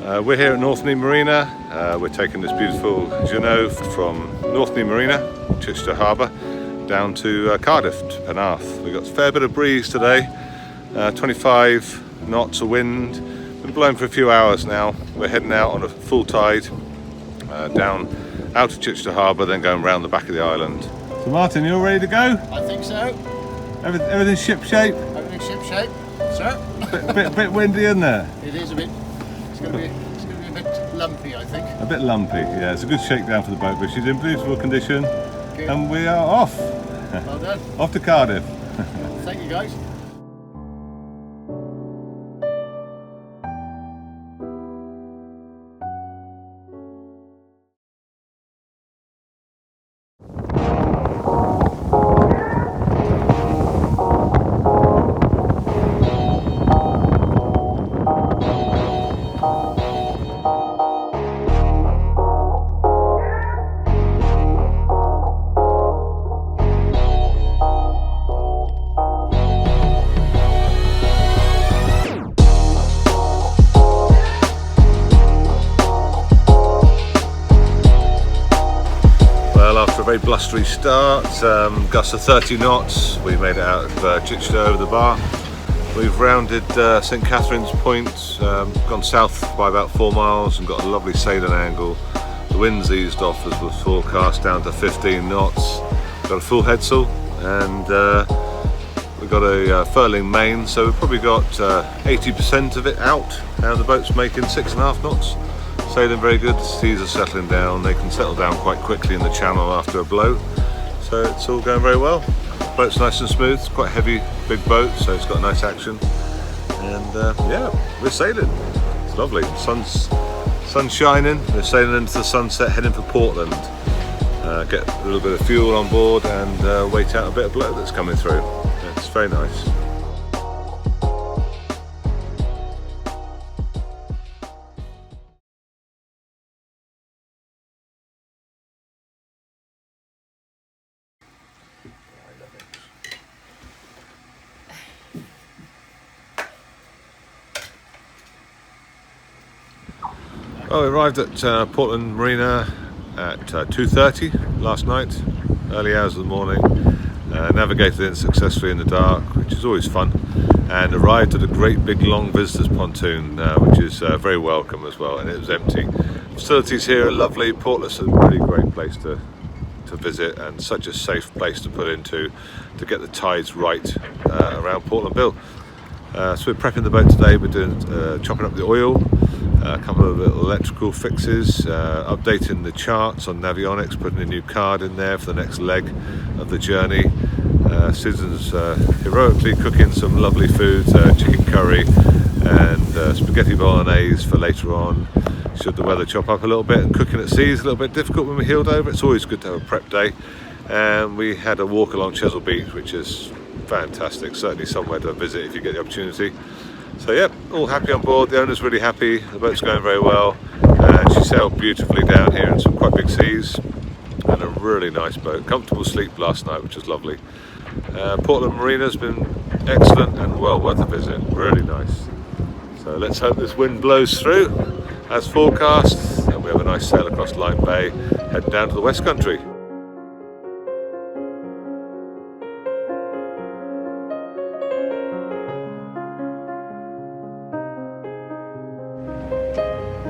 We're here at Northney Marina. We're taking this beautiful Jeanneau from Northney Marina, Chichester Harbour, down to Cardiff, to Penarth. We've got a fair bit of breeze today, 25 knots of wind. Been blowing for a few hours now. We're heading out on a full tide, down out of Chichester Harbour, then going round the back of the island. So Martin, you all ready to go? I think so. Everything's ship shape? Everything's ship shape, sir. Bit windy, isn't there? It is a bit. It's going to be a bit lumpy, I think. A bit lumpy, yeah. It's a good shakedown for the boat, but she's in beautiful condition. Good. And we are off. Well done. Off to Cardiff. Thank you, guys. After a very blustery start, gusts of 30 knots, we made it out of Chichester over the bar. We've rounded St Catherine's Point, gone south by about 4 miles and got a lovely sailing angle. The wind's eased off as was forecast down to 15 knots. Got a full headsail and we've got a furling main, so we've probably got 80% of it out, and the boat's making 6.5 knots. Sailing very good, the seas are settling down, they can settle down quite quickly in the channel after a blow, so it's all going very well. The boat's nice and smooth, it's quite a heavy, big boat, so it's got nice action, and yeah, we're sailing. It's lovely, sun's shining, we're sailing into the sunset, heading for Portland. Get a little bit of fuel on board and wait out a bit of blow that's coming through. It's very nice. Well, we arrived at Portland Marina at 2:30 last night, early hours of the morning. Navigated in successfully in the dark, which is always fun, and arrived at a great big long visitors pontoon, which is very welcome as well, and it was empty. Facilities here are lovely. Portland's a really great place to visit, and such a safe place to put into to get the tides right around Portland Bill. So we're prepping the boat today. We're doing chopping up the oil, a couple of little electrical fixes, updating the charts on Navionics, putting a new card in there for the next leg of the journey. Susan's heroically cooking some lovely food, chicken curry and spaghetti bolognese for later on, should the weather chop up a little bit. And cooking at sea is a little bit difficult when we're heeled over. It's always good to have a prep day. And we had a walk along Chesil Beach, which is fantastic, certainly somewhere to visit if you get the opportunity. So yeah, all happy on board, the owner's really happy, the boat's going very well, and she sailed beautifully down here in some quite big seas, and a really nice boat. Comfortable sleep last night, which was lovely. Portland Marina's been excellent and well worth a visit, really nice. So let's hope this wind blows through as forecast, and we have a nice sail across Lyme Bay, heading down to the West Country.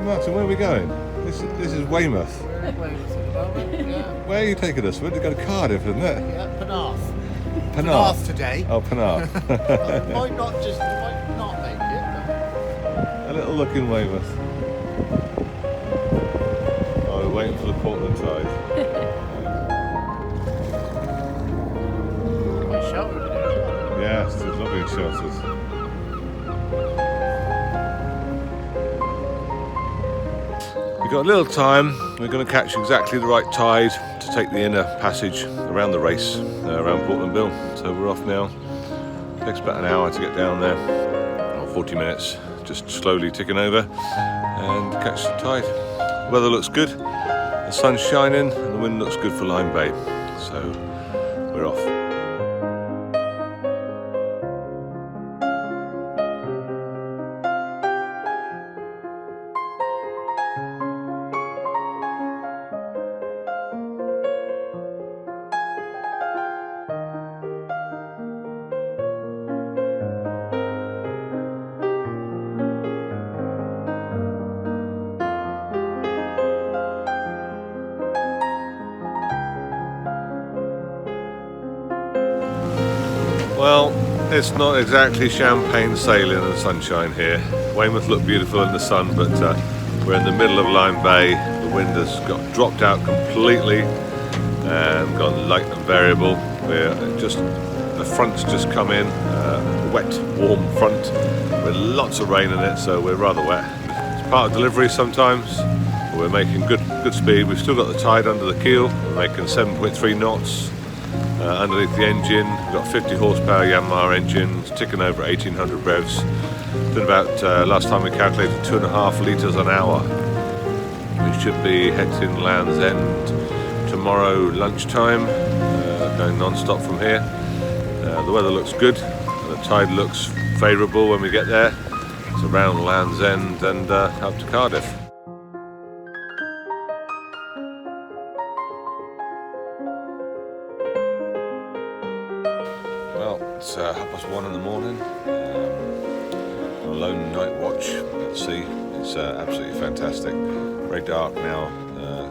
Martin, where are we going? This is Weymouth. We're in Weymouth at the moment, yeah. Where are you taking us? We're going to go to Cardiff, isn't it? Yeah, Penarth. Penarth today. Oh, Penarth. might not make it. A little look in Weymouth. Oh, we're waiting for the Portland tide. Quite sheltered today. Yes, there's lovely shelters. We've got a little time. We're going to catch exactly the right tide to take the inner passage around the race, around Portland Bill. So we're off now. It takes about an hour to get down there, or 40 minutes, just slowly ticking over and catch the tide. Weather looks good, the sun's shining and the wind looks good for Lyme Bay. So we're off. It's not exactly champagne sailing and sunshine here. Weymouth looked beautiful in the sun, but we're in the middle of Lyme Bay. The wind has dropped out completely and gone light and variable. The front's just come in, wet, warm front with lots of rain in it, so we're rather wet. It's part of delivery sometimes. We're making good speed. We've still got the tide under the keel. We're making 7.3 knots. Underneath the engine, we've got 50 horsepower Yamaha engine, it's ticking over 1800 revs. Did about, last time we calculated, 2.5 litres an hour. We should be heading Land's End tomorrow lunchtime, going non-stop from here. The weather looks good, and the tide looks favourable when we get there. It's around Land's End and up to Cardiff. It's 1:30 in the morning, a lone night watch at sea. It's absolutely fantastic. Very dark now,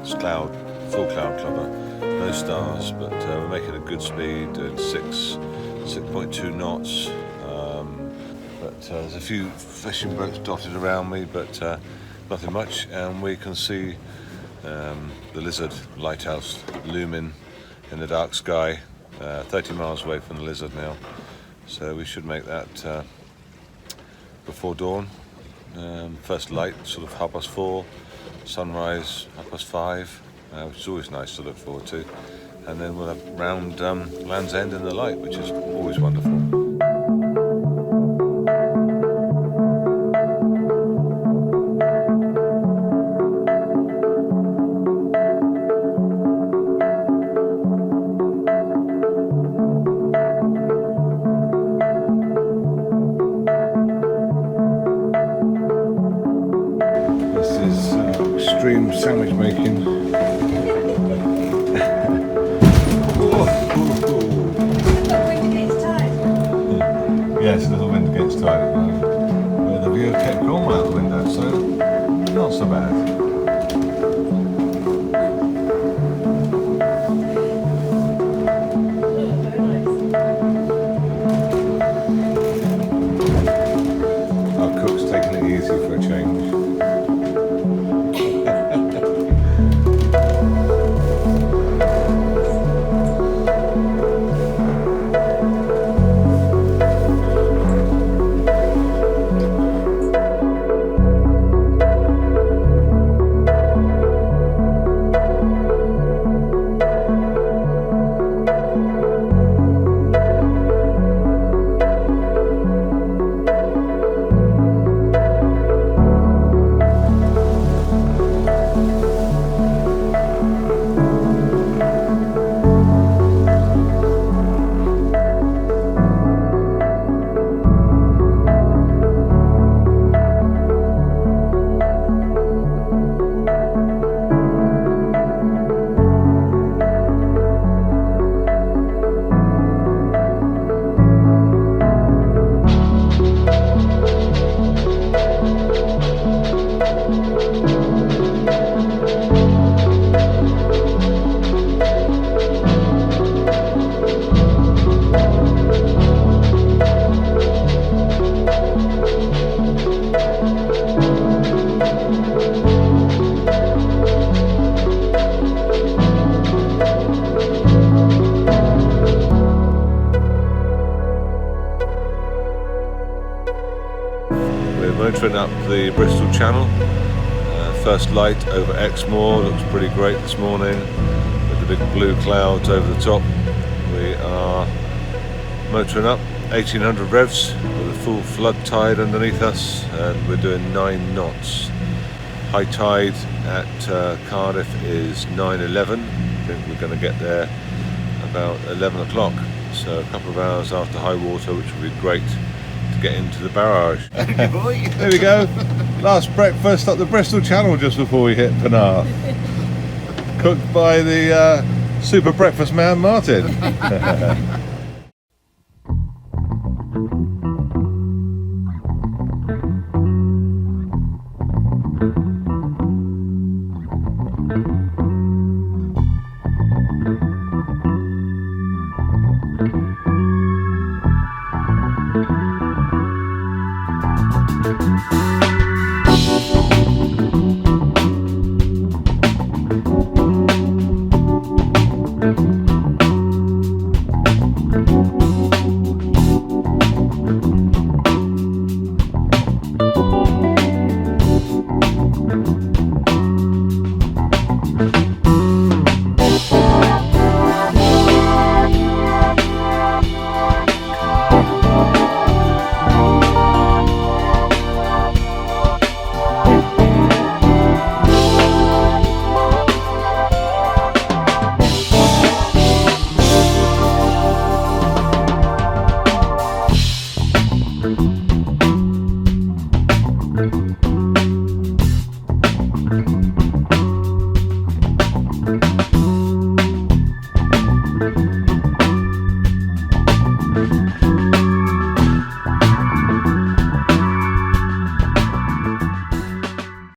it's full cloud cover, no stars, but we're making a good speed, doing 6.2 knots. There's a few fishing boats dotted around me, but nothing much, and we can see the Lizard lighthouse looming in the dark sky. 30 miles away from the Lizard now, so we should make that before dawn. First light sort of 4:30, sunrise 5:30, which is always nice to look forward to, and then we'll have round Land's End in the light, which is always wonderful. Extreme sandwich making. Yes, a little wind against tide at the moment. The view of Cape Cornwall out the window, so not so bad. Our cook's taking it easy for a change. Motoring up the Bristol Channel, first light over Exmoor, looks pretty great this morning with the big blue clouds over the top. We are motoring up 1800 revs with a full flood tide underneath us, and we're doing 9 knots. High tide at Cardiff is 9:11. I think we're going to get there about 11 o'clock, so a couple of hours after high water, which will be great to get into the barrage. There we go, last breakfast up the Bristol Channel just before we hit Penarth. Cooked by the super breakfast man Martin. Bye.